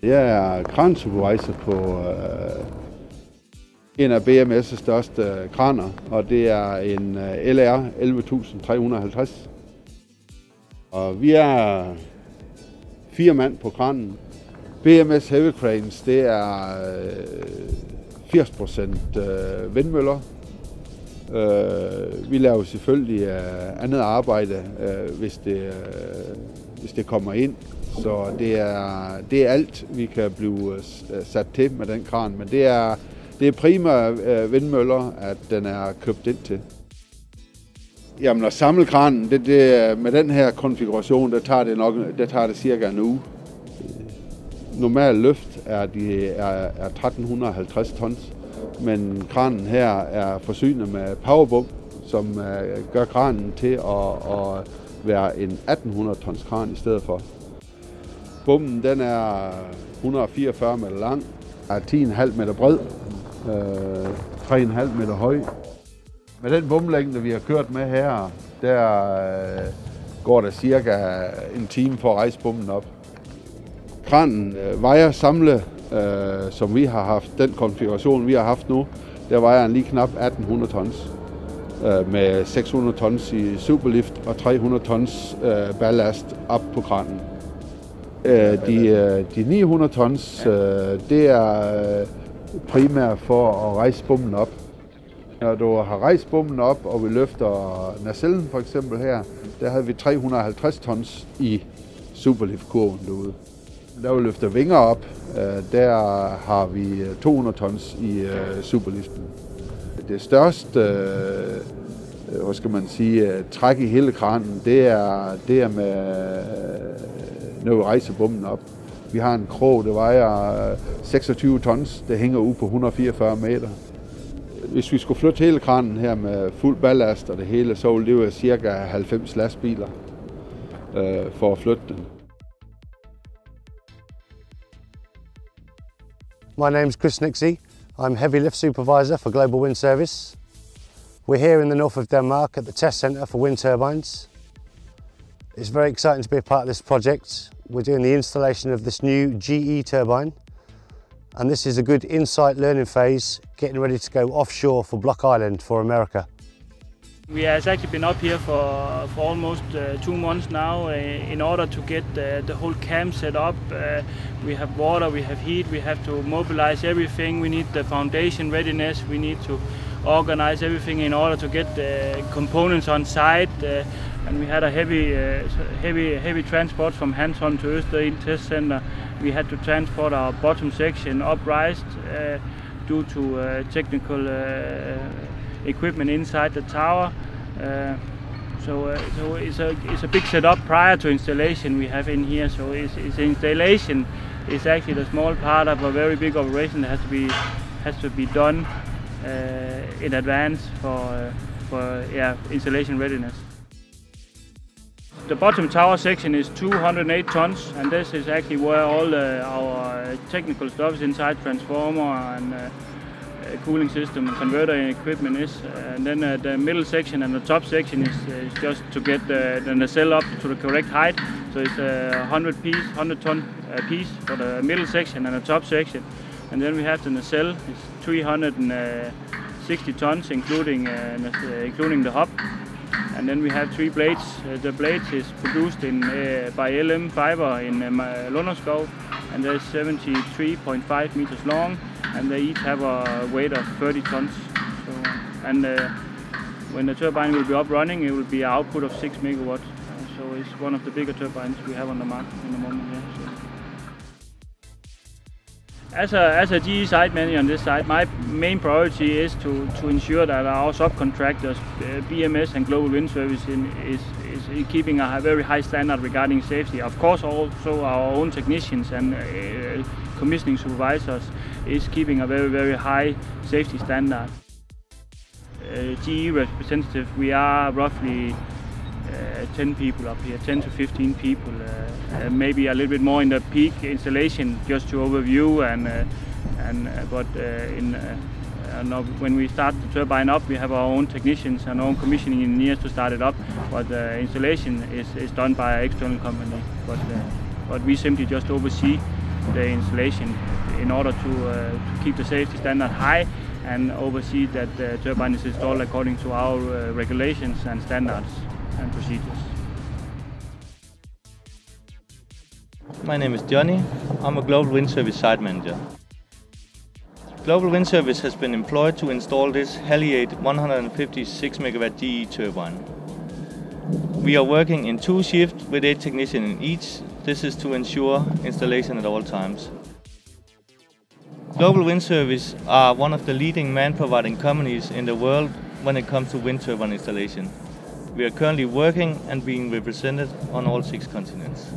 Jeg er kransupervisor på en af BMS' største kraner, og det er en LR 11350. Og vi er 4 mand på kranen. BMS Heavy Cranes, det er 80% vindmøller. Vi laver selvfølgelig andet arbejde, hvis det kommer ind. Så det er alt, vi kan blive sat til med den kran. Men det er primært vindmøller, at den er købt ind til. Jamen at samle kranen, med den her konfiguration, der tager det cirka en uge. Normal løft er 1350 tons, men kranen her er forsynet med powerbom, som gør kranen til at være en 1800 tons kran i stedet for. Bommen den er 144 meter lang, er 10,5 meter bred, 3,5 meter høj. Med den bomlængde, vi har kørt med her, der går der cirka en time for at rejse bommen op. Kranen vejer samlet, som vi har haft, den konfiguration, vi har haft nu, der vejer den lige knap 1800 tons. Med 600 tons i superlift og 300 tons ballast op på kranen. De 900 tons, det er primært for at rejse bommen op. Når du har rejst bommen op, og vi løfter nacellen for eksempel her, der havde vi 350 tons i superliftkurven derude. Der vi løfter vinger op, der har vi 200 tons i superliften. Det største træk i hele kranen, det er med, når vi rejser bommen op. Vi har en krog, der vejer 26 tons, det hænger ude på 144 meter. Hvis vi skulle flytte hele kranen her med fuld ballast og det hele, så ville det være cirka 90 lastbiler for at flytte den. My name is Chris Nixie. I'm Heavy Lift Supervisor for Global Wind Service. We're here in the north of Denmark at the test centre for wind turbines. It's very exciting to be a part of this project. We're doing the installation of this new GE turbine, and this is a good insight learning phase, getting ready to go offshore for Block Island for America. We have actually been up here for almost 2 months now in order to get the whole camp set up. We have water, we have heat, we have to mobilize everything. We need the foundation readiness, we need to organize everything in order to get the components on site. And we had a heavy transport from Hanstholm to Østerild Test Center. We had to transport our bottom section upraised due to technical equipment inside the tower. So it's a big setup prior to installation we have in here. So its installation is actually the small part of a very big operation that has to be done in advance for installation readiness. The bottom tower section is 208 tons, and this is actually where all our technical stuff is inside, transformer and cooling system and converter equipment is. And then the middle section and the top section is just to get the nacelle up to the correct height. So it's a 100 ton piece for the middle section and the top section. And then we have the nacelle, it's 360 tons including the hub. And then we have 3 blades. The blades is produced by LM Fiber in Lunderskov, and they're 73.5 meters long, and they each have a weight of 30 tons. So, and when the turbine will be up running, it will be an output of 6 megawatts. So it's one of the bigger turbines we have on the market in the moment. Yeah, so. As a GE site manager on this site, my main priority is to ensure that our subcontractors, BMS and Global Wind Service, is keeping a very high standard regarding safety. Of course, also our own technicians and commissioning supervisors is keeping a very high safety standard. GE representative, we are roughly 10 people up here, 10 to 15 people, maybe a little bit more in the peak installation, just to overview. When we start the turbine up, we have our own technicians and our own commissioning engineers to start it up. But the installation is done by an external company. But we simply just oversee the installation in order to keep the safety standard high and oversee that the turbine is installed according to our regulations and standards and procedures. My name is Johnny. I'm a Global Wind Service site manager. Global Wind Service has been employed to install this Haliade 156 MW GE turbine. We are working in 2 shifts with 8 technicians in each. This is to ensure installation at all times. Global Wind Service are one of the leading man-providing companies in the world when it comes to wind turbine installation. We are currently working and being represented on all 6 continents.